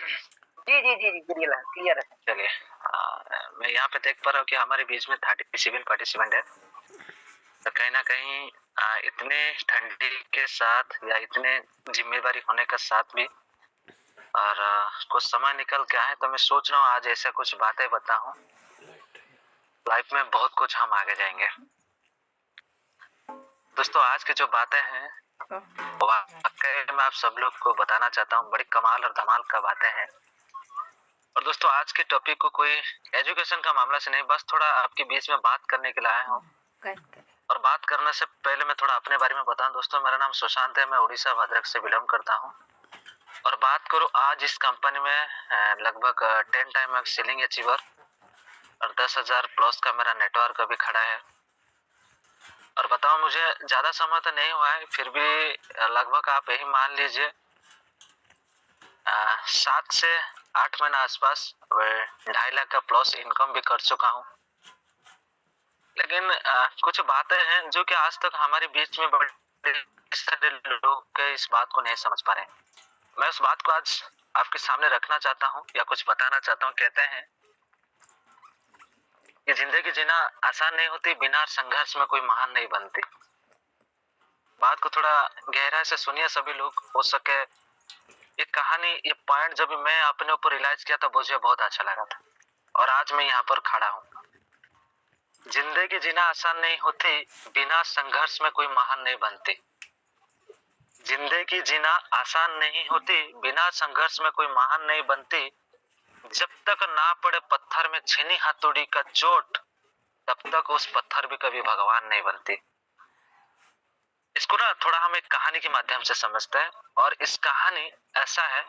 जी जी जी जी, clear clear है। चलिए, मैं यहाँ पे देख पा रहा हूँ कि हमारे बीच में 37 पार्टिसिपेंट है। तो कहीं न कहीं इतने ठंडी के साथ या इतने ज़िम्मेदारी होने के साथ भी और कुछ समय निकल के आए, तो मैं सोच रहा हूँ आज ऐसा कुछ बातें बताऊँ, लाइफ में बहुत कुछ हम आगे जाएँगे। दोस्तों, आज की जो बातें हैं, वाक़ई में आप सब लोग को बताना चाहता हूँ, बड़ी कमाल और धमाल का बातें हैं। और दोस्तों, आज के टॉपिक को कोई एजुकेशन का मामला से नहीं, बस थोड़ा आपके बीच में बात करने के लिए आया हूँ। और बात करने से पहले मैं थोड़ा अपने बारे में बताऊँ। दोस्तों, मेरा नाम सुशांत है, मैं उड़ीसा भद्रक से बिलॉन्ग करता हूँ। और बात करूँ आज इस कंपनी में लगभग 10 टाइम सेलिंग अचीवर और 10,000 प्लस का मेरा नेटवर्क अभी खड़ा है। और बताओ, मुझे ज़्यादा समय तो नहीं हुआ है, फिर भी लगभग आप यही मान लीजिए 7 से 8 महीना आसपास 2.5 लाख का प्लस इनकम भी कर चुका हूँ। लेकिन कुछ बातें हैं जो कि आज तक हमारे बीच में बड़े सारे लोग इस बात को नहीं समझ पा रहे हैं। मैं उस बात को आज आपके सामने रखना चाहता हूँ या कुछ बताना चाहता हूँ। कहते हैं कि जिंदगी जीना आसान नहीं होती, बिना संघर्ष में कोई महान नहीं बनती। बात को थोड़ा गहराई से सुनिए सभी लोग। हो सके ये कहानी, ये पॉइंट जब मैं अपने ऊपर रियलाइज किया था, मुझे बहुत अच्छा लगा था और आज मैं यहाँ पर खड़ा हूँ। जिंदगी जीना आसान नहीं होती, बिना संघर्ष में कोई महान नहीं बनती। जिंदगी जीना आसान नहीं होती, बिना संघर्ष में कोई महान नहीं बनती। जब तक ना पड़े पत्थर में छीनी हथौड़ी का चोट, तब तक उस पत्थर भी कभी भगवान नहीं बनती। इसको ना थोड़ा हम एक कहानी के माध्यम से समझते हैं। और इस कहानी ऐसा है,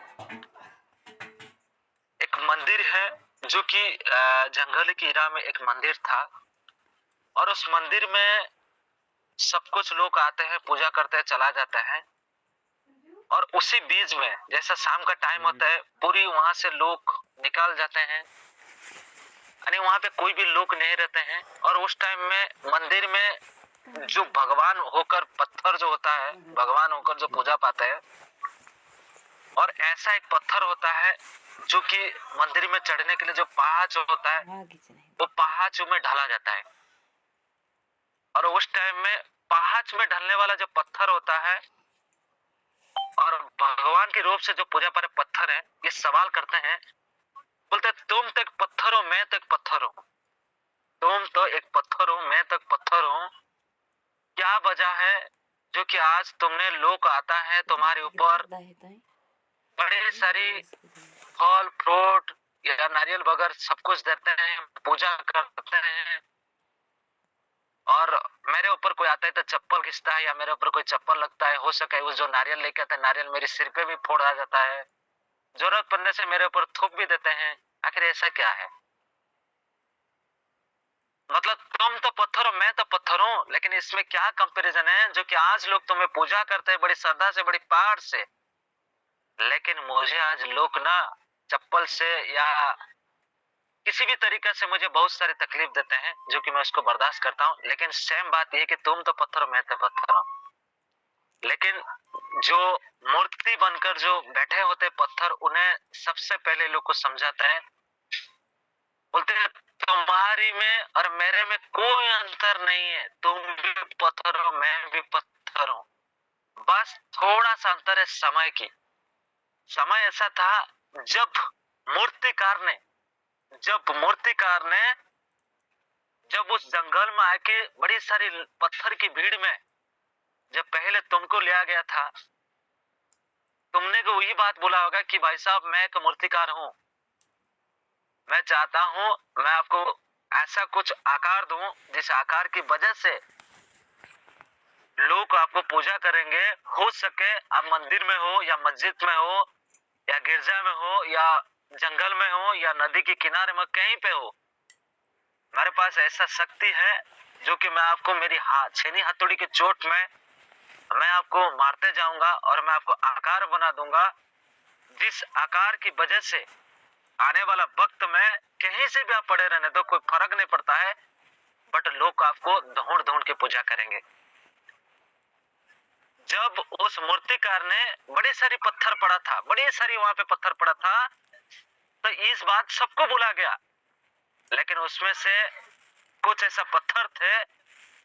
एक मंदिर है जो कि जंगल की इरा में एक मंदिर था। और उस मंदिर में सब कुछ लोग आते हैं, पूजा करते हैं, चला जाता है। और उसी बीच में जैसा शाम का टाइम होता है, पूरी वहां से लोग निकल जाते हैं, यानी वहां पे कोई भी लोग नहीं रहते हैं। और उस टाइम में मंदिर में जो भगवान होकर, पत्थर जो होता है, भगवान होकर जो पूजा पाते हैं, और ऐसा एक पत्थर होता है जो कि मंदिर में चढ़ने के लिए जो पहाड़ होता है, वो पहाड़ में ढला जाता है। और उस टाइम में पहाड़ में ढलने वाला जो पत्थर होता है और भगवान के रूप से जो पूजा पर पत्थर है, ये सवाल करते हैं, बोलते तुम तो एक पत्थर हो, मैं तो एक पत्थर हूँ। तुम तो एक पत्थर हो, मैं तो एक पत्थर हूँ। क्या वजह है जो कि आज तुमने लोग आता है तुम्हारे ऊपर, बड़े सारी फल फ्रूट या नारियल वगैरह सब कुछ देते हैं, पूजा करते हैं। और मेरे ऊपर कोई आता है तो चप्पल खींचता है, या मेरे ऊपर कोई चप्पल लगता है, हो सके उस जो नारियल लेके आता है, नारियल मेरे सिर पे भी फोड़ा जाता है, जरूरत पड़ने से मेरे ऊपर थूक भी देते हैं। आखिर ऐसा क्या है? मतलब तुम तो पत्थर हो, मैं तो पत्थर हूँ, लेकिन इसमें क्या कंपैरिजन है जो कि आज लोग तुम्हें पूजा करते हैं बड़ी श्रद्धा से, बड़ी प्यार से, लेकिन मुझे आज लोग ना चप्पल से या किसी भी तरीके से मुझे बहुत सारी तकलीफ देते हैं, जो कि मैं उसको बर्दाश्त करता हूँ। लेकिन सेम बात यह कि तुम तो पत्थर हो, मैं तो पत्थर हूँ। लेकिन जो मूर्ति बनकर जो बैठे होते पत्थर, उन्हें सबसे पहले लोग को समझाता है, बोलते हैं तुम्हारी में और मेरे में कोई अंतर नहीं है, तुम भी पत्थर हो, मैं भी पत्थर हूँ। बस थोड़ा सा अंतर है समय की। समय ऐसा था जब मूर्तिकार ने मूर्तिकार ने जब उस जंगल में आके बड़ी सारी पत्थर की भीड़ में जब पहले तुमको लिया गया था, तुमने को वही बात बोला होगा कि भाई साहब, मैं एक मूर्तिकार हूँ, मैं चाहता हूँ मैं आपको ऐसा कुछ आकार दूं जिस आकार की वजह से लोग आपको पूजा करेंगे। हो सके आप मंदिर में हो या मस्जिद में हो या गिरजा में हो या जंगल में हो या नदी के किनारे में, कहीं पे हो, मेरे पास ऐसा शक्ति है जो कि मैं आपको मेरी छेनी हथौड़ी की चोट में मैं आपको मारते जाऊंगा और मैं आपको आकार बना दूंगा, जिस आकार की वजह से आने वाला वक्त में कहीं से भी आप पड़े रहने दो, कोई फर्क नहीं पड़ता है, बट लोग आपको ढूंढ ढूंढ के पूजा करेंगे। जब उस मूर्तिकार ने बड़ी सारी पत्थर पड़ा था, बड़ी सारी वहां पे पत्थर पड़ा था, तो इस बात सबको बुला गया, लेकिन उसमें से कुछ ऐसा पत्थर थे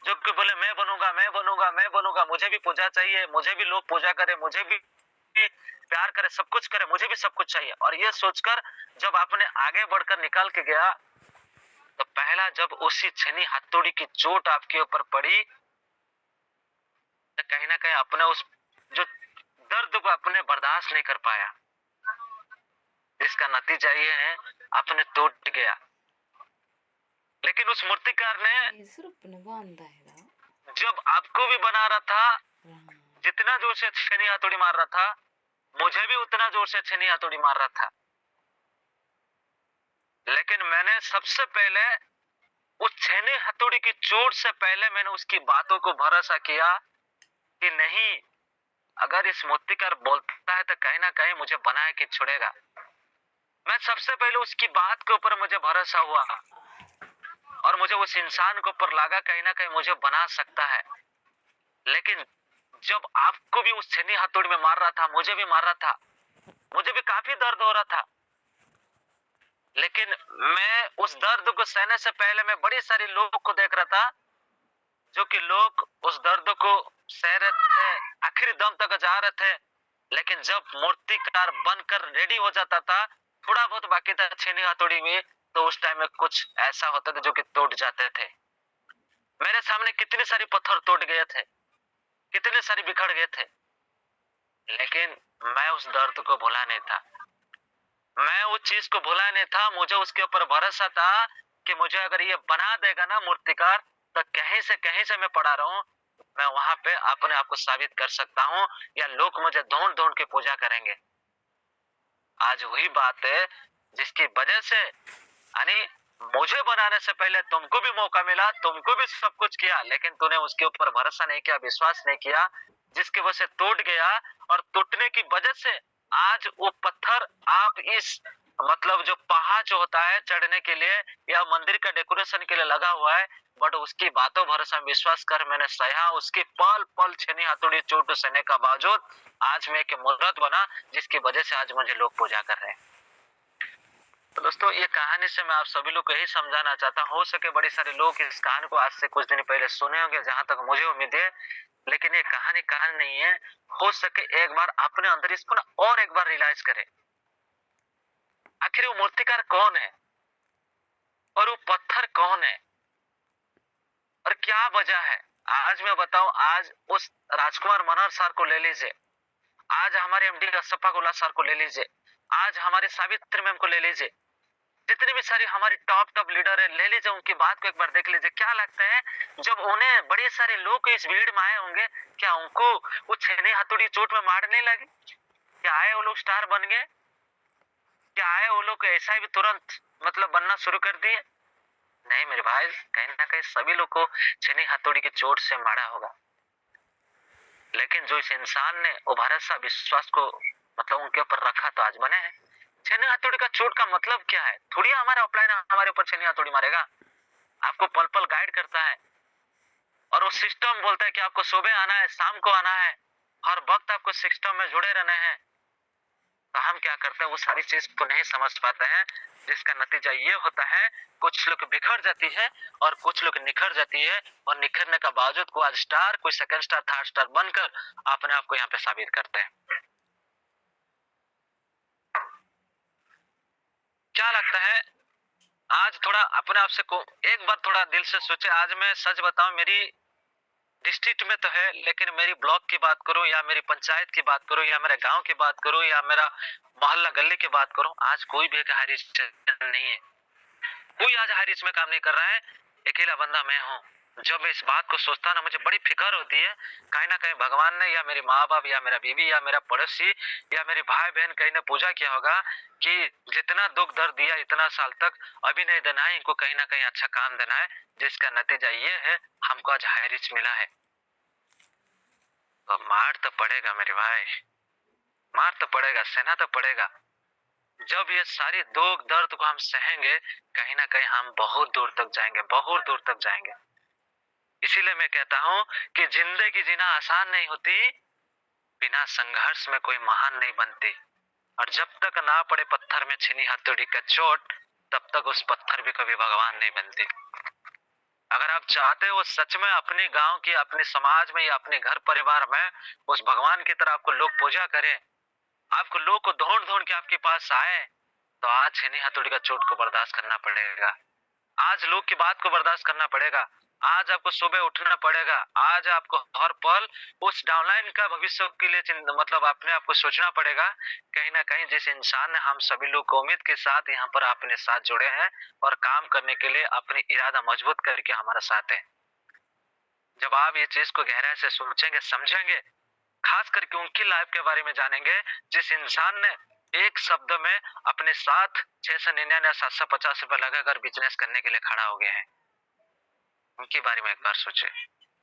जो कि बोले मैं बनूंगा, मैं बनूंगा, मैं बनूंगा, मुझे भी पूजा चाहिए, मुझे भी लोग पूजा करे, मुझे भी प्यार करे, सब कुछ करे, मुझे भी सब कुछ चाहिए। और ये सोचकर जब आपने आगे बढ़कर निकाल के गया, तो पहला जब उसी छेनी हथौड़ी की चोट आपके ऊपर पड़ी, तो कहीं ना कहीं अपने उस जो दर्द को अपने बर्दाश्त नहीं कर पाया, जिसका नतीजा ये है अपने टूट गया। लेकिन उस मूर्तिकार ने जब आपको भी बना रहा था, जितना जोर से छेनी हथौड़ी मार रहा था, मुझे भी उतना जोर से छेनी हथौड़ी मार रहा था। लेकिन मैंने सबसे पहले उस छेनी हथौड़ी की चोट से पहले मैंने उसकी बातों को भरोसा किया कि नहीं, अगर इस मूर्तिकार बोलता है तो कहीं ना कहीं मुझे बना के छोड़ेगा। मैं सबसे पहले उसकी बात के ऊपर मुझे भरोसा हुआ और मुझे उस इंसान के ऊपर लगा कहीं ना कहीं मुझे बना सकता है। लेकिन जब आपको भी उस छेनी हथौड़ी में मार रहा था, मुझे भी मार रहा था, मुझे भी काफी दर्द हो रहा था, लेकिन मैं उस दर्द को सहने से पहले मैं बड़ी सारी लोगों को देख रहा था जो कि लोग उस दर्द को सह रहे थे, आखिरी दम तक जा रहे थे। लेकिन जब मूर्तिकार बनकर रेडी हो जाता था, थोड़ा बहुत बाकी था छेनी हथौड़ी में, तो उस टाइम में कुछ ऐसा होता था जो कि टूट जाते थे। मेरे सामने कितने सारे पत्थर टूट गए थे, कितने सारे बिखर गए थे, लेकिन मैं उस दर्द को भुला नहीं था, मैं उस चीज को भुला नहीं था। मुझे उसके ऊपर भरोसा था कि मुझे अगर ये बना देगा ना मूर्तिकार, तो कहीं से मैं पड़ा रहूं, मैं वहां पे अपने आप को साबित कर सकता हूँ, या लोग मुझे ढूंढ ढूंढ के पूजा करेंगे। आज वही बात है जिसकी वजह से यानी मुझे बनाने से पहले तुमको भी मौका मिला, तुमको भी सब कुछ किया, लेकिन तूने उसके ऊपर भरोसा नहीं किया, विश्वास नहीं किया, जिसकी वजह से टूट गया। और टूटने की वजह से आज वो पत्थर आप इस मतलब जो पहाड़ जो होता है चढ़ने के लिए या मंदिर का डेकोरेशन के लिए लगा हुआ है, बट उसकी बातों भरोसा में विश्वास कर मैंने सहा, उसकी पल पल छेनी हथौड़ी चोट सहने का बावजूद आज मैं एक मूर्त बना, जिसकी वजह से आज मुझे लोग पूजा कर रहे हैं। तो दोस्तों, ये कहानी से मैं आप सभी लोग को यही समझाना चाहता हूँ, हो सके बड़ी सारे लोग इस कहानी को आज से कुछ दिन पहले सुने होंगे, जहां तक मुझे उम्मीद है, लेकिन ये कहानी नहीं है। हो सके एक बार अपने अंदर इसको ना और एक बार रियलाइज करें, आखिर वो मूर्तिकार कौन है और वो पत्थर कौन है और क्या वजह है। आज मैं बताऊं, आज उस राजकुमार मनोहर सर को ले लीजिए, आज हमारे एमडी अशफाक उल्लाह सर को ले लीजिए, आज हमारे सावित्री मैम को ले लीजिए, जितने भी सारी हमारी टॉप लीडर है ले लीजिए, उनकी बात को एक बार देख लीजिए। क्या लगता है जब उन्हें बड़े सारे लोग इस भीड़ में आए होंगे, क्या उनको वो छेनी हथौड़ी चोट में मारने लगे? क्या आए वो लोग स्टार बन गए? क्या आए वो लोग ऐसा भी तुरंत मतलब बनना शुरू कर दिए? नहीं मेरे भाई, कहीं ना कहीं सभी लोग को छेनी हथौड़ी की चोट से मारा होगा, लेकिन जो इस इंसान ने वो भरोसा विश्वास को मतलब उनके ऊपर रखा, तो आज बने हैं। छेनी हथौड़ी का चोट का मतलब क्या है? थोड़ी हमारा ऑफलाइन हमारे ऊपर छेनी हथौड़ी मारेगा, आपको पल पल गाइड करता है और वो सिस्टम बोलता है कि आपको सुबह आना है, शाम को आना है, हर वक्त आपको सिस्टम में जुड़े रहना है। तो हम क्या करते हैं, वो सारी चीज को नहीं समझ पाते हैं, जिसका नतीजा ये होता है कुछ लोग बिखर जाती है और कुछ लोग निखर जाती है, और निखरने का बावजूद को आज स्टार, कोई सेकंड स्टार, थर्ड स्टार बनकर अपने आप को यहाँ पे साबित करते हैं। क्या लगता है, आज थोड़ा अपने आप से को एक बार थोड़ा दिल से सोचे। आज मैं सच बताऊं, मेरी डिस्ट्रिक्ट में तो है, लेकिन मेरी ब्लॉक की बात करूं या मेरी पंचायत की बात करूं या मेरे गांव की बात करूं या मेरा मोहल्ला गली की बात करूं, आज कोई भी एक हाई रिस्क नहीं है, कोई आज हाई रिस्क में काम नहीं कर रहा है। अकेला बंदा मैं हूँ। जब मैं इस बात को सोचता ना, मुझे बड़ी फिक्र होती है, कहीं ना कहीं भगवान ने या मेरे माँ बाप या मेरा बीवी या मेरा पड़ोसी या मेरे भाई बहन कहीं ने पूजा किया होगा कि जितना दुख दर्द दिया इतना साल तक, अभी नहीं देना है इनको, कहीं ना कहीं अच्छा काम देना है, जिसका नतीजा ये है हमको आज हाई रिस्क मिला है। तो मार तो पड़ेगा मेरे भाई, मार तो पड़ेगा, सहना तो पड़ेगा। जब ये सारी दुख दर्द को हम सहेंगे, कहीं ना कहीं हम बहुत दूर तक जाएंगे, बहुत दूर तक जाएंगे। इसीलिए मैं कहता हूँ कि जिंदगी जीना आसान नहीं होती, बिना संघर्ष में कोई महान नहीं बनती। और जब तक ना पड़े पत्थर में छीनी हथौड़ी का चोट, तब तक उस पत्थर भी कभी भगवान नहीं बनते। अगर आप चाहते हो सच में अपने गांव की, अपने समाज में या अपने घर परिवार में उस भगवान की तरह आपको लोग पूजा करें, आपको लोग को ढूंढ ढूंढ के आपके पास आए, तो आज छेनी हथौड़ी का चोट को बर्दाश्त करना पड़ेगा। आज लोग की बात को बर्दाश्त करना पड़ेगा। आज आपको सुबह उठना पड़ेगा। आज आपको हर पल उस डाउनलाइन का भविष्य के लिए मतलब अपने आप को सोचना पड़ेगा। कहीं ना कहीं जिस इंसान ने हम सभी लोग को उम्मीद के साथ यहाँ पर अपने साथ जुड़े हैं और काम करने के लिए अपनी इरादा मजबूत करके हमारा साथ है। जब आप ये चीज को गहराई से सोचेंगे, समझेंगे, खास करके उनकी लाइफ के बारे में जानेंगे जिस इंसान ने एक शब्द में अपने साथ 699 या 750 रुपए लगाकर बिजनेस करने के लिए खड़ा हो गए हैं, उनके बारे में एक बार सोचे,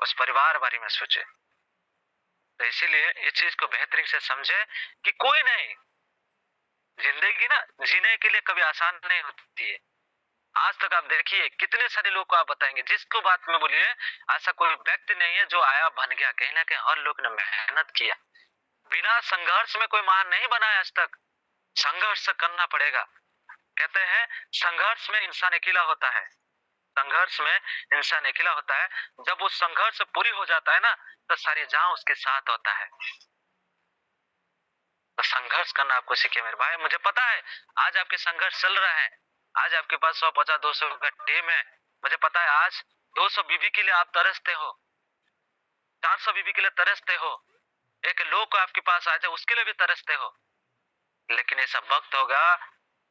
उस परिवार बारे में सोचे। तो इसीलिए इस चीज को बेहतरीन से समझे कि कोई नहीं, जिंदगी ना जीने के लिए कभी आसान नहीं होती है। आज तक आप देखिए कितने सारे लोग को आप बताएंगे, जिसको बात में बोलिए ऐसा कोई व्यक्ति नहीं है जो आया बन गया। कहीं ना कहीं हर लोग ने मेहनत किया, बिना संघर्ष में कोई महान नहीं बना है आज तक। संघर्ष करना पड़ेगा। कहते हैं संघर्ष में इंसान अकेला होता है, संघर्ष में इंसान अकेला होता है। जब वो संघर्ष पूरी हो जाता है ना, तो सारी जहां उसके साथ होता है। तो संघर्ष करना आपको सीखे मेरे भाई। मुझे पता है आज आपके संघर्ष चल रहा है, आज आपके पास 150-200 का टीम है। मुझे पता है आज 200 बीबी के लिए आप तरसते हो, 400 बीबी के लिए तरसते हो, एक लोग आपके पास आ जाए उसके लिए भी तरसते हो। लेकिन ऐसा वक्त होगा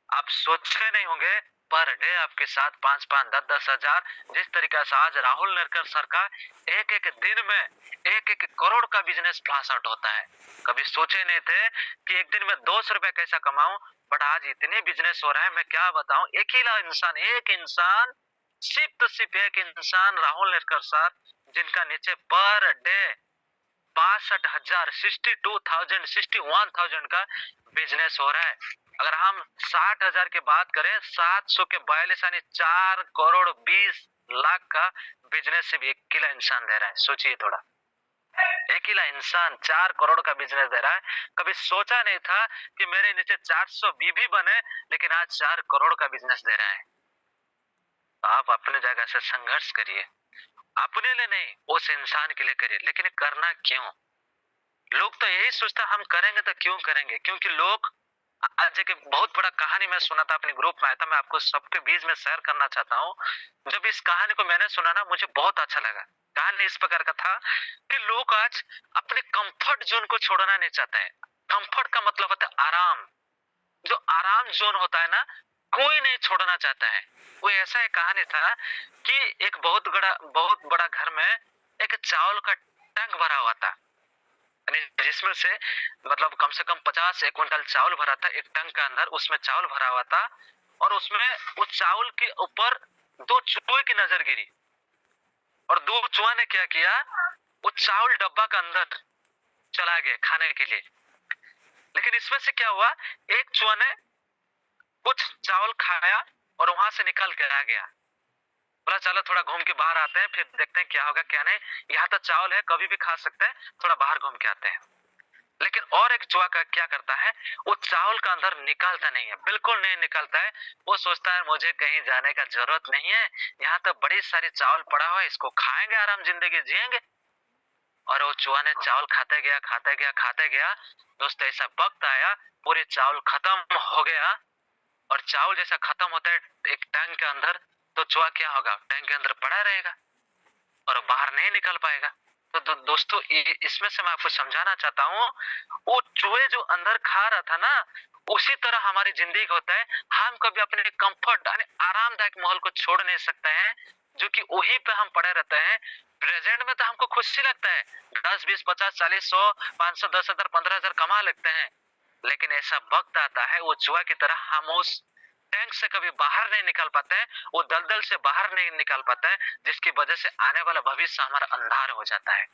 आप सोचे नहीं होंगे, पर डे आपके साथ 5-5, 10-10 हजार, जिस तरीके से आज राहुल नरकर सर का एक एक दिन में 1-1 करोड़ का बिजनेस फ्लैश आउट होता है। कभी सोचे नहीं थे कि एक दिन में 200 रुपए कैसा कमाऊं, बट आज इतने बिजनेस हो रहा है, मैं क्या बताऊं। एक इंसान, सिर्फ तो सिर्फ एक इंसान राहुल नरकर सर, जिनका नीचे पर डे 62,000, 62,000, 61,000 का बिजनेस हो रहा है। अगर हम 60,000 की बात करें, 700 के 42 यानी 4 करोड़ 20 लाख का बिजनेस सिर्फ एक अकेला इंसान दे रहा है। सोचिए थोड़ा, अकेला इंसान 4 करोड़ का बिजनेस दे रहा है। कभी सोचा नहीं था कि मेरे नीचे 400 बीबी बने, लेकिन आज 4 करोड़ का बिजनेस दे रहा है। आप अपने जगह से संघर्ष करिए, अपने लिए नहीं उस इंसान के लिए करिए। लेकिन करना क्यों? लोग तो यही सोचता हम करेंगे तो क्यों करेंगे, क्योंकि लोग आज एक बहुत बड़ा कहानी मैं सुना था, अपने ग्रुप में आया था, मैं आपको सबके बीच में शेयर करना चाहता हूँ। जब इस कहानी को मैंने सुना ना, मुझे बहुत अच्छा लगा। कहानी इस प्रकार का था कि लोग आज अपने कंफर्ट जोन को छोड़ना नहीं चाहते हैं। कंफर्ट का मतलब होता है आराम। जो आराम जोन होता है ना, कोई नहीं छोड़ना चाहता है। वो ऐसा एक कहानी था कि एक बहुत बड़ा घर में एक चावल का टैंक भरा हुआ था, जिसमें से मतलब कम से कम 50 क्विंटल चावल भरा था एक टंक के अंदर। उसमें चावल भरा हुआ था और उसमें उस चावल के ऊपर 2 चूहे की नजर गिरी और 2 चूहा ने क्या किया, वो चावल डब्बा के अंदर चला गया खाने के लिए। लेकिन इसमें से क्या हुआ, एक चूहा ने कुछ चावल खाया और वहां से निकल के आ गया। बोला चलो थोड़ा घूम के बाहर आते हैं, फिर देखते हैं क्या होगा क्या नहीं। यहाँ तो चावल है, कभी भी खा सकते हैं, थोड़ा बाहर घूम के आते हैं। लेकिन और एक चूहा का क्या करता है, वो चावल का अंदर निकालता नहीं है, बिल्कुल नहीं निकालता है। वो सोचता है मुझे कहीं जाने का जरूरत नहीं है, यहाँ तो बड़ी सारी चावल पड़ा हुआ है, इसको खाएंगे, आराम जिंदगी जिएंगे। और वो चूहा ने चावल खाते गया, खाते गया, खाते गया। दोस्तों ऐसा वक्त आया, पूरी चावल खत्म हो गया। और चावल जैसा खत्म होता है एक टैंक के अंदर, तो चूहा क्या होगा, टैंक के अंदर पड़ा रहेगा और बाहर नहीं निकल पाएगा। तो दोस्तों इसमें से मैं आपको समझाना चाहता हूँ, वो चूहे जो अंदर खा रहा था ना, उसी तरह हमारी जिंदगी होता है। हम कभी अपने कंफर्ट यानी आरामदायक माहौल को छोड़ नहीं सकते हैं, जो कि वही पे हम पड़े रहते हैं। प्रेजेंट में तो हमको खुशी लगता है, 10, 20, 50, 40, 100, 500, 10,000, 15,000 कमा लगते हैं। लेकिन ऐसा वक्त आता है वो चूहा की तरह हम उस टैंक से कभी बाहर नहीं निकल पाते हैं, वो दलदल से बाहर नहीं निकल पाते हैं, जिसकी वजह से आने वाला भविष्य हमारा अंधार हो जाता है।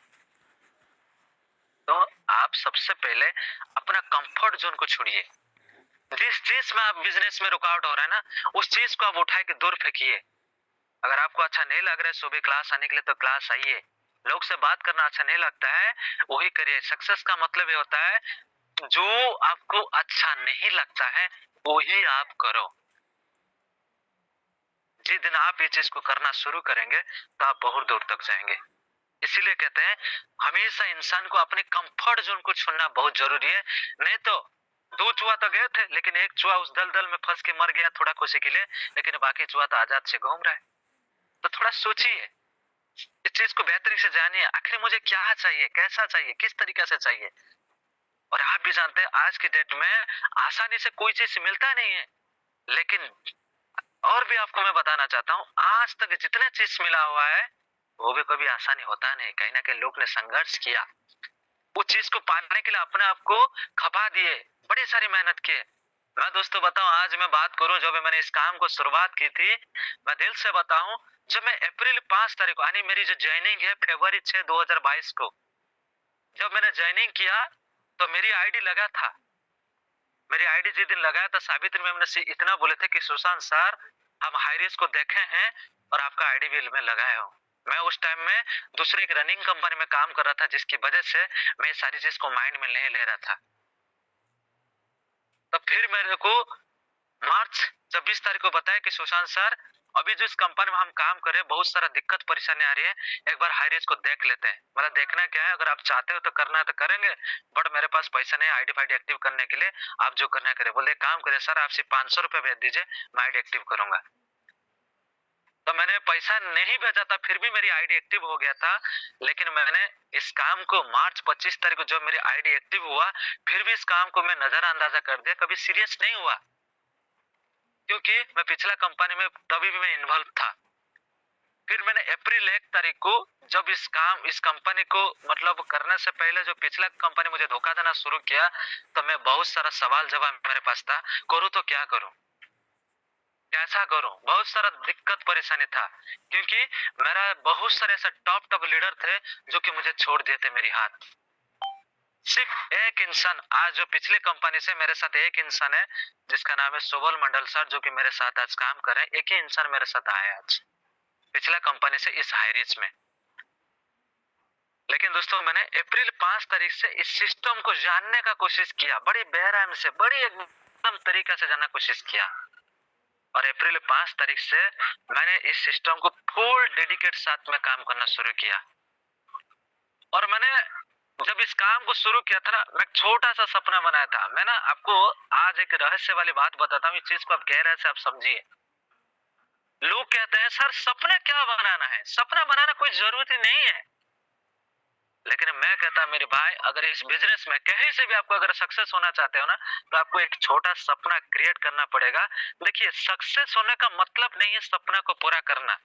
तो आप सबसे पहले अपना कंफर्ट जोन को छोड़िए। जिस चीज में आप बिजनेस में रुकावट हो रहा है ना, उस चीज को आप उठा के दूर फेंकिए। अगर आपको अच्छा नहीं लग रहा है सुबह क्लास आने के लिए, तो क्लास आइए। लोग से बात करना अच्छा नहीं लगता है, वही करिए। सक्सेस का मतलब ये होता है जो आपको अच्छा नहीं लगता है वो ही आप करो। जिस दिन आप ये चीज को करना शुरू करेंगे तो आप बहुत दूर तक जाएंगे। इसीलिए कहते हैं हमेशा इंसान को अपने कंफर्ट जोन को चुनना बहुत जरूरी है। नहीं तो दो चूहा तो गए थे लेकिन एक चूहा उस दलदल में फंस के मर गया थोड़ा खुशी के लिए, लेकिन बाकी चूहा तो आजाद से घूम रहा है। तो थोड़ा सोचिए, इस चीज को बेहतरी से जानिए, आखिर मुझे क्या चाहिए, कैसा चाहिए, किस तरीके से चाहिए। और आप भी जानते हैं आज की डेट में आसानी से कोई चीज मिलता नहीं है। लेकिन और भी आपको मैं बताना चाहता हूँ, आज तक जितने चीज मिला हुआ है वो भी कभी आसानी होता नहीं, कहीं ना कहीं लोग ने संघर्ष किया, उस चीज को पाने के लिए अपने आप को खपा दिए, बड़ी सारी मेहनत किए। मैं दोस्तों बताऊं, आज मैं बात करूं, जब मैंने इस काम को शुरुआत की थी, मैं दिल से बताऊं, जब मैं अप्रैल 5 तारीख को, यानी मेरी जो ज्वाइनिंग है फरवरी 6 2022 को, जब मैंने ज्वाइनिंग किया तो मेरी आईडी लगा था। मेरी आईडी जिस दिन लगाया था सावित्री मैम ने इतना बोले थे कि सुशांत सर हम हाई रिस्क को देखे हैं और आपका आईडी भी में लगाए हो। मैं उस टाइम में दूसरी एक रनिंग कंपनी में काम कर रहा था जिसकी वजह से मैं सारी चीज को माइंड में नहीं ले रहा था। तो फिर मेरे को मार्च 26 तारीख को बताया कि सुशांत सर अभी जो इस कंपनी में हम काम कर रहे हैं बहुत सारा दिक्कत परेशानी आ रही है, एक बार हाई रिस्क को देख लेते हैं। मतलब देखना क्या है, अगर आप चाहते हो तो करना है तो करेंगे, बट मेरे पास पैसा नहीं आईडी फाइडी एक्टिव करने के लिए, आप जो करना है करें। बोले काम करे सर, आप सिर्फ 500 रुपये भेज दीजिए, मैं आईडी एक्टिव करूंगा। तो मैंने पैसा नहीं भेजा था फिर भी मेरी आईडी एक्टिव हो गया था। लेकिन मैंने इस काम को मार्च 25 तारीख को जब मेरी आईडी एक्टिव हुआ, फिर भी इस काम को मैं नजरअंदाजा कर दिया, कभी सीरियस नहीं हुआ, क्योंकि मैं पिछला कंपनी में तभी भी मैं इन्वॉल्व था। फिर मैंने अप्रैल 1 तारीख को जब इस कंपनी को मतलब करने से पहले जो पिछला कंपनी मुझे धोखा देना शुरू किया, तो मैं बहुत सारा सवाल जवाब मेरे पास था, करूँ तो क्या करूँ, कैसा करूं, बहुत सारा दिक्कत परेशानी था, क्योंकि मेरा बहुत सारे ऐसे टॉप टॉप लीडर थे जो कि मुझे छोड़ दिए थे मेरी हाथ। सिर्फ एक इंसान आज जो पिछले कंपनी से मेरे साथ एक इंसान है जिसका नाम है सोबल मंडल सर, जो कि मेरे साथ आज काम कर रहे हैं। एक ही इंसान मेरे साथ आया आज पिछला कंपनी से इस हाईरिच में। लेकिन दोस्तों मैंने अप्रैल 5 तारीख से इस सिस्टम को जानने का कोशिश किया, बड़ी बेरहम से, बड़ी एकदम तरीके से जानने की कोशिश किया। और अप्रैल 5 तारीख से मैंने इस सिस्टम को फुल डेडिकेट साथ में काम करना शुरू किया। और मैंने जब इस काम को शुरू किया था ना, मैं छोटा सा सपना बनाया था। मैं ना आपको आज एक रहस्य वाली बात बताता हूँ, इस चीज को आप गहराई से आप समझिए। लोग कहते हैं सर सपना क्या बनाना है, सपना बनाना कोई जरूरी नहीं है। लेकिन मैं कहता मेरे भाई, अगर इस बिजनेस में कहीं से भी आपको अगर सक्सेस होना चाहते हो ना, तो आपको एक छोटा सपना क्रिएट करना पड़ेगा। देखिए सक्सेस होने का मतलब नहीं है सपना को पूरा करना।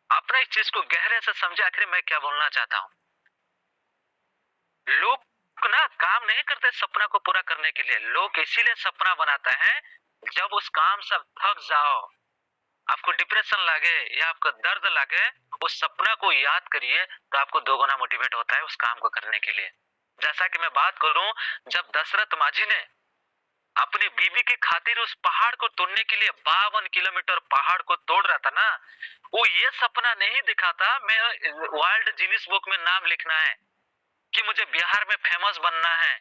अपना इस चीज को गहरे से समझे, आखिर मैं क्या बोलना चाहता हूँ। लोग ना काम नहीं करते सपना को पूरा करने के लिए, लोग इसीलिए सपना बनाते हैं जब उस काम से थक जाओ, आपको डिप्रेशन लगे या आपको दर्द लगे, उस सपना को याद करिए तो आपको दोगुना मोटिवेट होता है उस काम को करने के लिए। जैसा कि मैं बात करूं, जब दशरथ माझी ने अपनी बीवी की खातिर उस पहाड़ को तोड़ने के लिए 52 किलोमीटर पहाड़ को तोड़ रहा था ना, वो ये सपना नहीं दिखा था मैं वर्ल्ड गिनीज बुक में नाम लिखना है, कि मुझे बिहार में फेमस बनना है,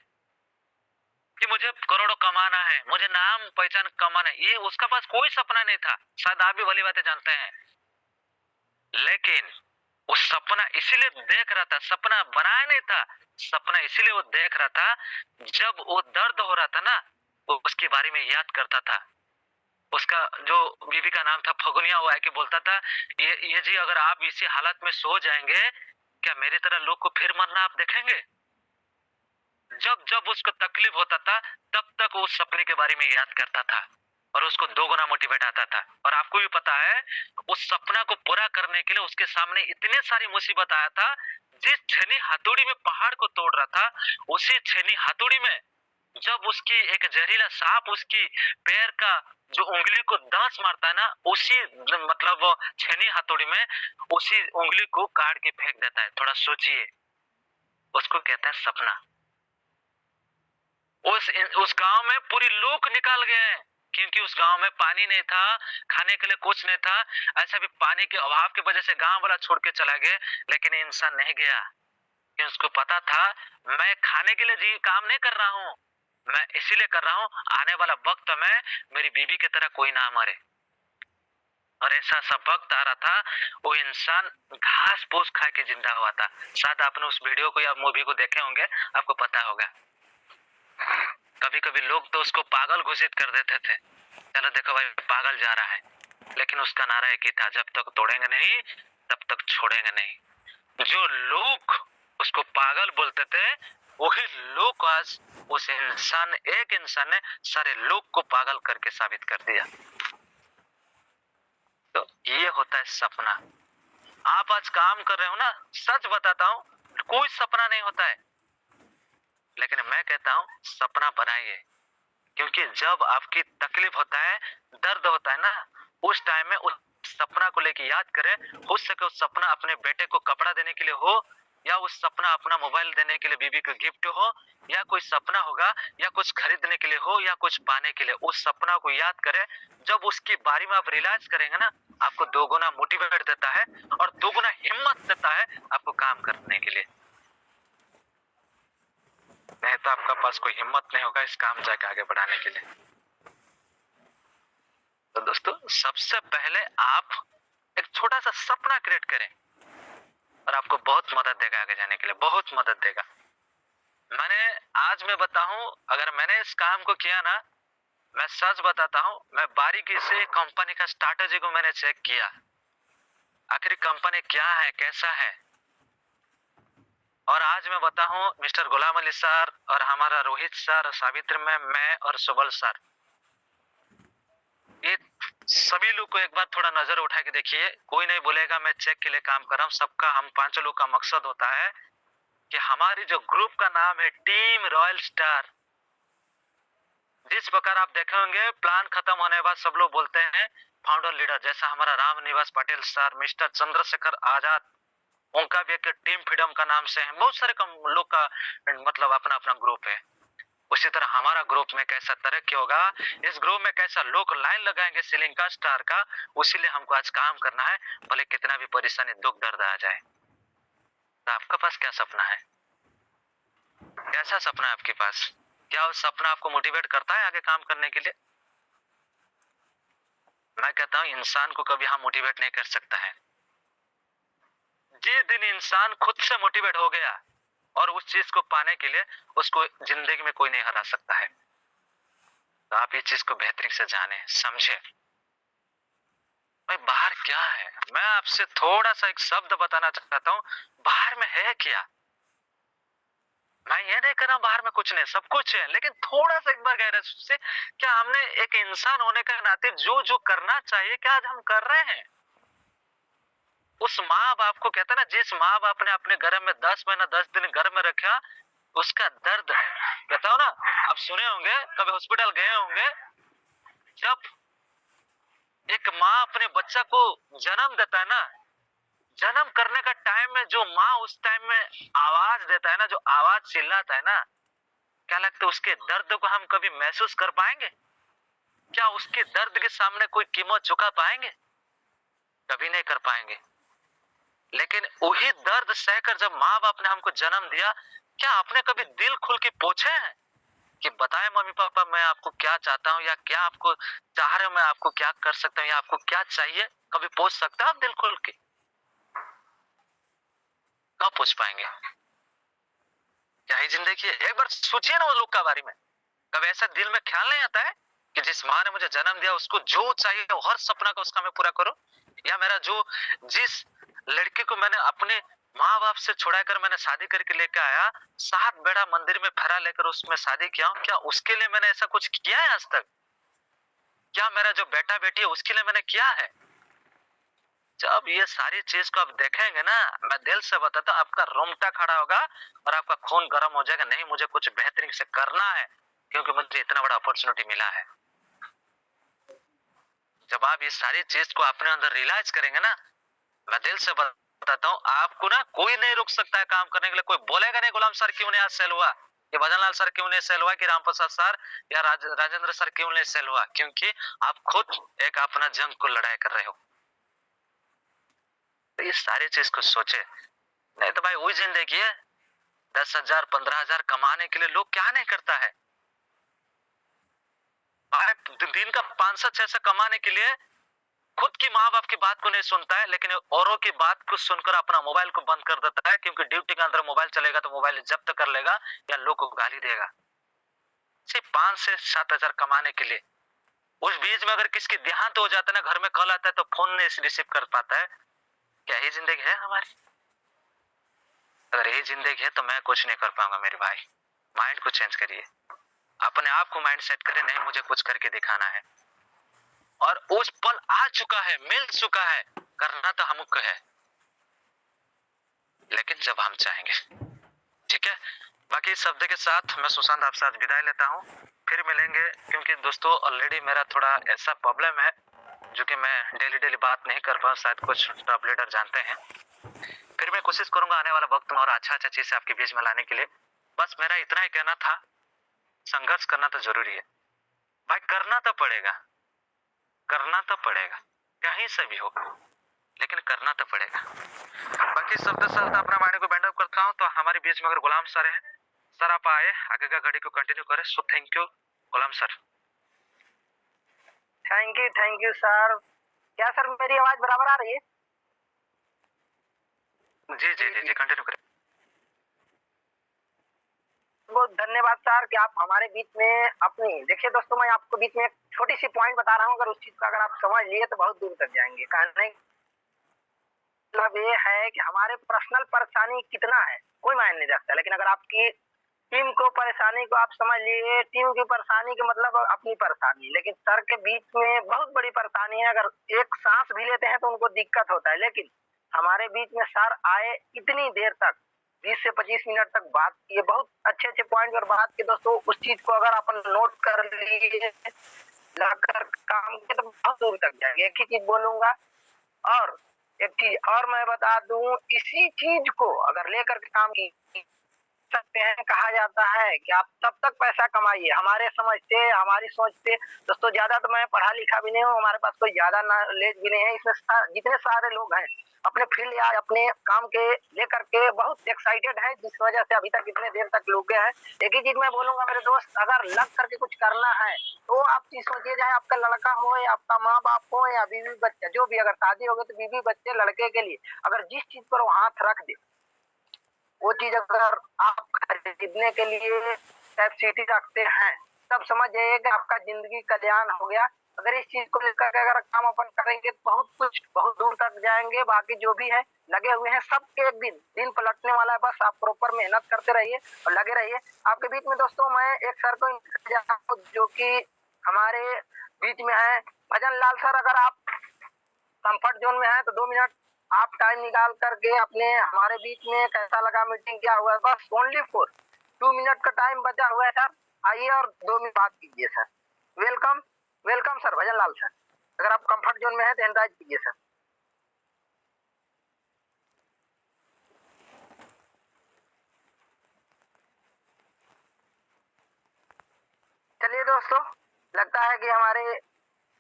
कि मुझे करोड़ों कमाना है, मुझे नाम पहचान कमाना है। ये उसका पास कोई सपना नहीं था, शायद आप भी भली बातें जानते हैं। लेकिन वो सपना इसीलिए देख रहा था, सपना बनाया नहीं था, सपना इसीलिए वो देख रहा था, जब वो दर्द हो रहा था ना वो उसके बारे में याद करता था। उसका जो बीवी का नाम था फगुनिया, वो आके बोलता था, ये जी अगर आप इसी हालत में सो जाएंगे, क्या मेरी तरह लोग को फिर मरना आप देखेंगे। जब जब उसको तकलीफ होता था तब तक वो सपने के बारे में याद करता था और उसको दोगुना मोटिवेट आता था। और आपको भी पता है उस सपना को पूरा करने के लिए उसके सामने इतने सारी मुसीबत आया था। जिस छेनी हथौड़ी में पहाड़ को तोड़ रहा था, उसी छेनी हथौड़ी में जब उसकी एक जहरीला सांप उसकी पैर का जो उंगली को दांत मारता है ना, उसी मतलब वो छेनी हथौड़ी में उसी उंगली को काट के फेंक देता है। थोड़ा सोचिए, उसको कहता है सपना। उस गांव में पूरी लोग निकाल गए हैं, क्योंकि उस गांव में पानी नहीं था, खाने के लिए कुछ नहीं था। ऐसा भी पानी के अभाव की वजह से गांव वाला छोड़ के चला गया, लेकिन इंसान नहीं गया। कि उसको पता था मैं खाने के लिए जी काम नहीं कर रहा हूँ, मैं इसीलिए कर रहा हूँ आने वाला वक्त में मेरी बीवी की तरह कोई ना मरे। और ऐसा सब वक्त आ रहा था, वो इंसान घास फूस खा के जिंदा हुआ था। शायद आपने उस वीडियो को या मूवी को देखे होंगे, आपको पता होगा। कभी कभी लोग तो उसको पागल घोषित कर देते थे, चलो देखो भाई पागल जा रहा है, लेकिन उसका नारा एक ही था, जब तक तोड़ेंगे नहीं तब तक छोड़ेंगे नहीं। जो लोग उसको पागल बोलते थे, वही लोग आज उस इंसान, एक इंसान ने सारे लोग को पागल करके साबित कर दिया। तो ये होता है सपना। आप आज काम कर रहे हो ना, सच बताता हूँ, कोई सपना नहीं होता है, लेकिन मैं कहता हूँ सपना बनाइए, क्योंकि जब आपकी तकलीफ होता है, दर्द होता है ना, उस टाइम में उस सपना को लेके याद करें। हो सके उस सपना अपने बेटे को कपड़ा देने के लिए हो, या उस सपना अपना मोबाइल देने के लिए बीवी को गिफ्ट हो, या कोई सपना होगा या कुछ खरीदने के लिए हो या कुछ पाने के लिए, उस सपना को याद करें। जब उसके बारे में आप रियलाइज करेंगे ना, आपको दोगुना मोटिवेट देता है और दोगुना हिम्मत देता है आपको काम करने के लिए। नहीं तो आपका पास कोई हिम्मत नहीं होगा इस काम जाके आगे बढ़ाने के लिए। तो दोस्तों, सबसे पहले आप एक छोटा सा सपना क्रिएट करें और आपको बहुत मदद देगा आगे जाने के लिए, बहुत मदद देगा। आज मैं बताऊं, अगर मैंने इस काम को किया ना, मैं सच बताता हूं, मैं बारीकी से कंपनी का स्ट्रैटेजी को मैंने चेक किया, आखिर कंपनी क्या है, कैसा है। और आज मैं बताऊं, मिस्टर गुलाम अली सर और हमारा रोहित सर, सावित्री मैम, मैं और सुबल सर, ये सभी लोग को एक बार थोड़ा नजर उठा के देखिए। कोई नहीं बोलेगा मैं चेक के लिए काम कर रहा हूँ, सबका, हम पांचों लोग का मकसद होता है कि हमारी जो ग्रुप का नाम है टीम रॉयल स्टार। जिस प्रकार आप देखे होंगे, प्लान खत्म होने के बाद सब लोग बोलते हैं फाउंडर लीडर, जैसा हमारा राम निवास पटेल सर, मिस्टर चंद्रशेखर आजाद, उनका भी एक टीम फ्रीडम का नाम से है। बहुत सारे लोग का मतलब अपना अपना ग्रुप है। उसी तरह हमारा ग्रुप में कैसा तरक्की होगा, इस ग्रुप में कैसा लोग लाइन लगाएंगे सीलिंग का, स्टार का, उसीलिए हमको आज काम करना है, भले कितना भी परेशानी दुख दर्द आ जाए। तो आपके पास क्या सपना है, कैसा सपना है आपके पास? क्या वो सपना आपको मोटिवेट करता है आगे काम करने के लिए? मैं कहता हूं इंसान को कभी हम मोटिवेट नहीं कर सकता है। जिस दिन इंसान खुद से मोटिवेट हो गया और उस चीज को पाने के लिए, उसको जिंदगी में कोई नहीं हरा सकता है। तो आप इस चीज को बेहतरीन से जाने, समझे। भाई बाहर क्या है, मैं आपसे थोड़ा सा एक शब्द बताना चाहता हूँ, बाहर में है क्या? मैं ये नहीं कर रहा हूं बाहर में कुछ नहीं, सब कुछ है, लेकिन थोड़ा सा एक बार गहराई से, क्या हमने एक इंसान होने के नाते जो जो करना चाहिए, क्या आज हम कर रहे हैं? उस माँ बाप को, कहता ना, जिस माँ बाप ने अपने घर में 10 महीना 10 दिन घर में रखा, उसका दर्द कहता हूं ना, आप सुने होंगे, कभी हॉस्पिटल गए होंगे, जब एक माँ अपने बच्चा को जन्म देता है ना, जन्म करने का टाइम में जो माँ उस टाइम में आवाज देता है ना, जो आवाज चिल्लाता है ना, क्या लगता है उसके दर्द को हम कभी महसूस कर पाएंगे? क्या उसके दर्द के सामने कोई कीमत चुका पाएंगे? कभी नहीं कर पाएंगे। लेकिन वही दर्द सहकर जब माँ बाप ने हमको जन्म दिया, क्या आपने कभी दिल खुल के पूछे हैं कि बताएं मम्मी पापा, मैं आपको क्या चाहता हूँ, या क्या आपको चाह रहे हो, मैं आपको क्या कर सकता हूँ, या आपको क्या चाहिए? कभी पूछ सकते हैं आप दिल खुल के? कब पूछ पाएंगे? क्या ही जिंदगी है? एक बार सोचिए ना उस लोग के बारे में। कभी ऐसा दिल में ख्याल नहीं आता है कि जिस माँ ने मुझे जन्म दिया, उसको जो चाहिए वो हर सपना का उसका मैं पूरा करूं? या मेरा जो, जिस लड़की को मैंने अपने माँ बाप से छुड़ा कर मैंने शादी करके लेकर आया, 7 बेड़ा मंदिर में फेरा लेकर उसमें शादी किया, क्या उसके लिए मैंने ऐसा कुछ किया है आज तक? क्या मेरा जो बेटा बेटी है उसके लिए मैंने किया है? जब ये सारी चीज को आप देखेंगे ना, मैं दिल से बताता हूँ, आपका रोंगटा खड़ा होगा और आपका खून गर्म हो जाएगा, नहीं मुझे कुछ बेहतरीन से करना है, क्योंकि मुझे इतना बड़ा अपॉर्चुनिटी मिला है। जब आप ये सारी चीज को अपने अंदर रियलाइज करेंगे ना, मैं दिल से बताता हूँ, आपको ना कोई नहीं रोक सकता है काम करने के लिए। कोई बोलेगा नहीं गुलाम सर क्यों नहीं आज सेल हुआ, ये भजनलाल सर क्यों नहीं सेल हुआ, कि रामप्रसाद सर या राजेंद्र सर क्यों नहीं सेल हुआ, क्योंकि आप खुद एक अपना जंग को लड़ाई कर रहे हो। तो ये सारी चीज को सोचे, नहीं तो भाई वही जिंदगी है, 10,000 15,000 कमाने के लिए लोग क्या नहीं करता है भाई। दिन का 500-600 कमाने के लिए खुद की माँ बाप की बात को नहीं सुनता है, लेकिन औरों की बात को सुनकर अपना मोबाइल को बंद कर देता है, क्योंकि ड्यूटी के अंदर मोबाइल चलेगा तो मोबाइल जब्त कर लेगा या लोग को गाली देगा, सिर्फ 5 से 7,000 कमाने के लिए। उस बीच में अगर किसकी देहांत हो जाता है ना, घर में कॉल आता है तो फोन नहीं रिसीव कर पाता है। क्या यही जिंदगी है हमारी? अगर यही जिंदगी है तो मैं कुछ नहीं कर पाऊंगा मेरे भाई। माइंड को चेंज करिए, अपने आप को माइंड सेट करें, नहीं मुझे कुछ करके दिखाना है। और उस पल आ चुका है, मिल चुका है, करना तो हमको है, लेकिन जब हम चाहेंगे। ठीक है, बाकी इस शब्द के साथ मैं सुशांत आपसे आज विदाई लेता हूँ, फिर मिलेंगे। क्योंकि दोस्तों ऑलरेडी मेरा थोड़ा ऐसा प्रॉब्लम है जो कि मैं डेली बात नहीं कर पाऊँ, शायद कुछ टॉप लीडर जानते हैं। फिर मैं कोशिश करूंगा आने वाला वक्त में और अच्छा चीज आपके बीच में लाने के लिए। बस मेरा इतना ही कहना था, संघर्ष करना तो जरूरी है भाई, करना तो पड़ेगा, करना तो पड़ेगा, कहीं से भी हो, लेकिन करना तो पड़ेगा। बाकी शब्द साथ अपना वाणी को बैंड अप करता हूँ। तो हमारे बीच में अगर गुलाम सर हैं, सर आप आए, आगे का घड़ी को कंटिन्यू करें। So thank you Ghulam sir. Thank you sir. क्या सर मेरी आवाज बराबर आ रही है? जी जी जी जी कंटिन्यू करें। बहुत धन्यवाद सर कि आप हमारे बीच में अपनी, देखिए दोस्तों मैं आपको बीच में एक छोटी सी पॉइंट बता रहा हूँ, अगर उस चीज को अगर आप समझ लिए तो बहुत दूर तक जाएंगे। कहने मतलब ये है कि हमारे पर्सनल परेशानी कितना है कोई मायने नहीं रखता, लेकिन अगर आपकी टीम को परेशानी को आप समझ लिए, टीम की परेशानी के मतलब अपनी परेशानी, लेकिन सर के बीच में बहुत बड़ी परेशानी है। अगर एक सांस भी लेते हैं तो उनको दिक्कत होता है, लेकिन हमारे बीच में सर आए, इतनी देर तक 20 से 25 मिनट तक बात किए, बहुत अच्छे पॉइंट पर बात की। दोस्तों उस चीज को अगर अपन नोट कर लिए, लाकर काम किए तो बहुत दूर तक जाएंगे। एक ही चीज बोलूंगा, और एक चीज और मैं बता दूं, इसी चीज को अगर लेकर के काम की सकते हैं। कहा जाता है कि आप तब तक पैसा कमाइए, हमारे समझ से, हमारी सोच से। दोस्तों ज्यादा तो मैं पढ़ा लिखा भी नहीं हूँ, हमारे पास कोई ज्यादा नॉलेज भी नहीं है। इसमें जितने सारे लोग हैं अपने फील्ड या अपने काम के लेकर के बहुत एक्साइटेड हैं, जिस वजह से अभी तक इतने देर तक रुके हैं। एक ही चीज मैं बोलूंगा मेरे दोस्त, अगर लग करके कुछ करना है तो आप चीज सोचिए, चाहे आपका लड़का हो या आपका माँ बाप हो या बीवी बच्चा, जो भी, अगर शादी हो गई तो बीवी बच्चे लड़के के लिए अगर जिस चीज पर वो हाथ रख दे, वो चीज अगर आप खरीदने के लिए कैपेसिटी रखते हैं, तब समझ जाइए कि आपका जिंदगी कल्याण हो गया। अगर इस चीज को लेकर के अगर काम अपन करेंगे तो बहुत कुछ, बहुत दूर तक जाएंगे। बाकी जो भी है लगे हुए हैं, सबके एक दिन दिन पलटने वाला है, बस आप प्रॉपर मेहनत करते रहिए और लगे रहिए। आपके बीच में दोस्तों मैं एक सर को जो कि हमारे बीच में है, भजन लाल सर, अगर आप कंफर्ट जोन में है तो 2 मिनट आप टाइम निकाल करके अपने हमारे बीच में कैसा लगा, मीटिंग क्या हुआ है, बस ओनली फॉर 2 मिनट का टाइम बचा हुआ है सर, आइए और 2 मिनट बात कीजिए सर। वेलकम, वेलकम सर भजन लाल सर, अगर आप कंफर्ट जोन में है तो एंकरेज कीजिए सर। चलिए दोस्तों, लगता है कि हमारे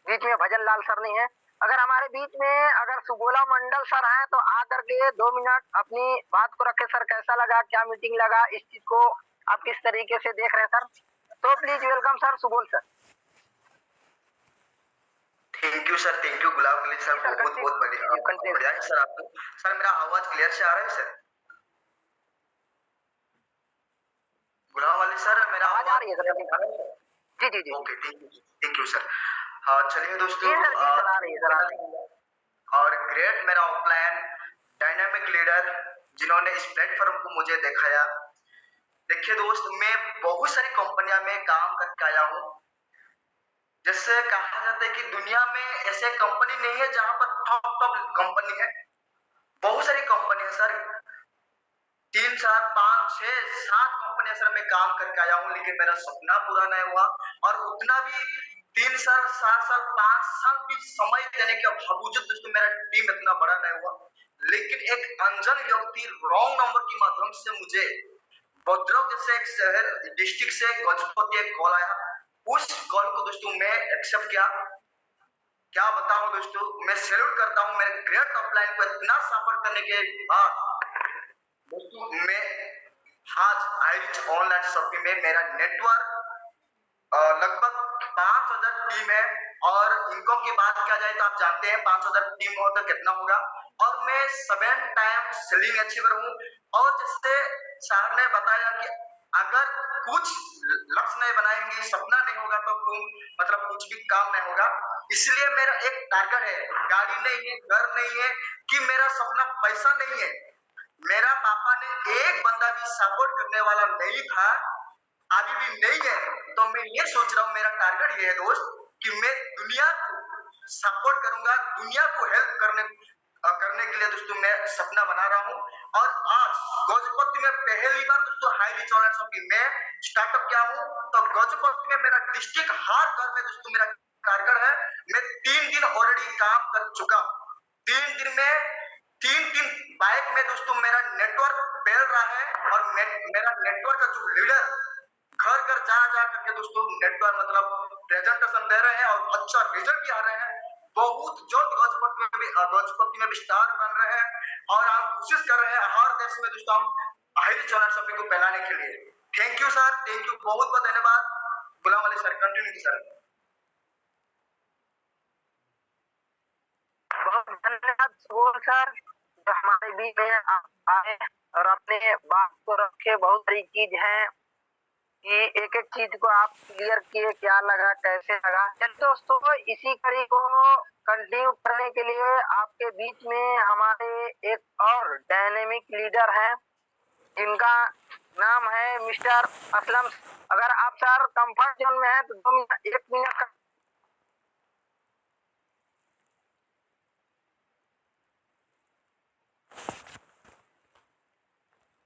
बीच में भजन लाल सर नहीं है। अगर हमारे बीच में अगर सुगोला मंडल सर हैं तो आकर के 2 मिनट अपनी बात को रखे। सर कैसा लगा, क्या मीटिंग लगा, इस चीज को आप किस तरीके से देख रहे हैं सर? तो please welcome sir, Subol sir. Thank you sir, thank you gulab Ali sir, बहुत बहुत बढ़िया है सर आपको। सर मेरा आवाज क्लियर से आ रहा है सर? गुलाब अली सर मेरा आवाज आ रही है सर? जी जी जी ओके, थैंक यू सर। हाँ चलिए दोस्तों, आ रही है और ग्रेट मेरा ऑफलाइन डायनामिक लीडर जिन्होंने इस प्लेटफॉर्म को मुझे दिखाया। देखिए दोस्त, मैं बहुत सारी कंपनियां में काम करके आया हूँ। जैसे कहा जाता है कि दुनिया में ऐसे कंपनी नहीं है जहां पर टॉप कंपनी है। बहुत सारी कंपनी है सर, 3 4 5 6 7 कंपनियां सर मैं काम करके आया हूँ, लेकिन मेरा सपना पूरा नहीं हुआ। और उतना भी 3 साल 7 साल 5 साल भी समय देने के बावजूद दोस्तों मेरा टीम इतना बड़ा नहीं हुआ। लेकिन एक अनजान व्यक्ति रॉन्ग नंबर के माध्यम से मुझे भद्रक जैसे एक शहर डिस्ट्रिक्ट से गजपति एक कॉल आया। उस कॉल को दोस्तों मैं एक्सेप्ट किया। क्या बताऊं दोस्तों, मैं सैल्यूट करता हूं मेरे ग्रेट ऑफलाइन को इतना सफर करने के बाद। दोस्तों मैं आज iReach ऑनलाइन शॉपिंग में मेरा नेटवर्क लगभग 5,000 टीम है, और इनकम की बात किया जाए तो आप जानते हैं 5,000 टीम हो तो कितना होगा। और मैं 7 टाइम सेलिंग अचीवर हूँ। और जैसे सर ने बताया कि अगर कुछ लक्ष्य नहीं बनाएंगे, सपना नहीं होगा तो मतलब कुछ भी काम नहीं होगा। इसलिए मेरा एक टारगेट है, गाड़ी नहीं है, घर नहीं है, कि मेरा सपना पैसा नहीं है। मेरा पापा ने एक बंदा भी सपोर्ट करने वाला नहीं था, अभी भी नहीं है। तो मैं ये सोच रहा हूँ, मेरा टारगेट ये है दोस्त कि मैं दुनिया को सपोर्ट करूंगा, दुनिया को हेल्प करने के लिए दोस्तों मैं सपना बना रहा हूँ। और आज गजपति में पहली बार दोस्तों iReach ऑनलाइन शॉपिंग में स्टार्टअप किया हूँ। तो गजपति में मेरा डिस्ट्रिक्ट हर घर में दोस्तों मेरा टारगेट है। मैं 3 दिन ऑलरेडी काम कर चुका हूँ। 3 दिन में 3 बाइक में दोस्तों मेरा नेटवर्क फैल रहा है। और मेरा नेटवर्क का जो लीडर घर घर जा करके दोस्तों नेटवर्क मतलब प्रेजेंटेशन दे रहे हैं, और अच्छा रिजल्ट भी आ रहे हैं। बहुत जल्द गजपति में भी स्टार बन रहे हैं, और हम कोशिश कर रहे हैं हर देश में दोस्तों हम iReach ऑनलाइन शॉपिंग को फैलाने के लिए। Thank you sir, thank you, बहुत बहुत धन्यवाद। Ghulam Ali sir, continue sir. बहुत धन्यवाद सुबोध सर, जो हमारे बीच में आए और अपने बात को रखे। बहुत सारी चीज है कि एक एक चीज को आप क्लियर किए, क्या लगा, कैसे लगा। चलिए दोस्तों, इसी कड़ी को कंटिन्यू करने के लिए आपके बीच में हमारे एक और डायनेमिक लीडर हैं, जिनका नाम है मिस्टर असलम। अगर आप सर कंफर्ट जोन में हैं तो 1 मिनट का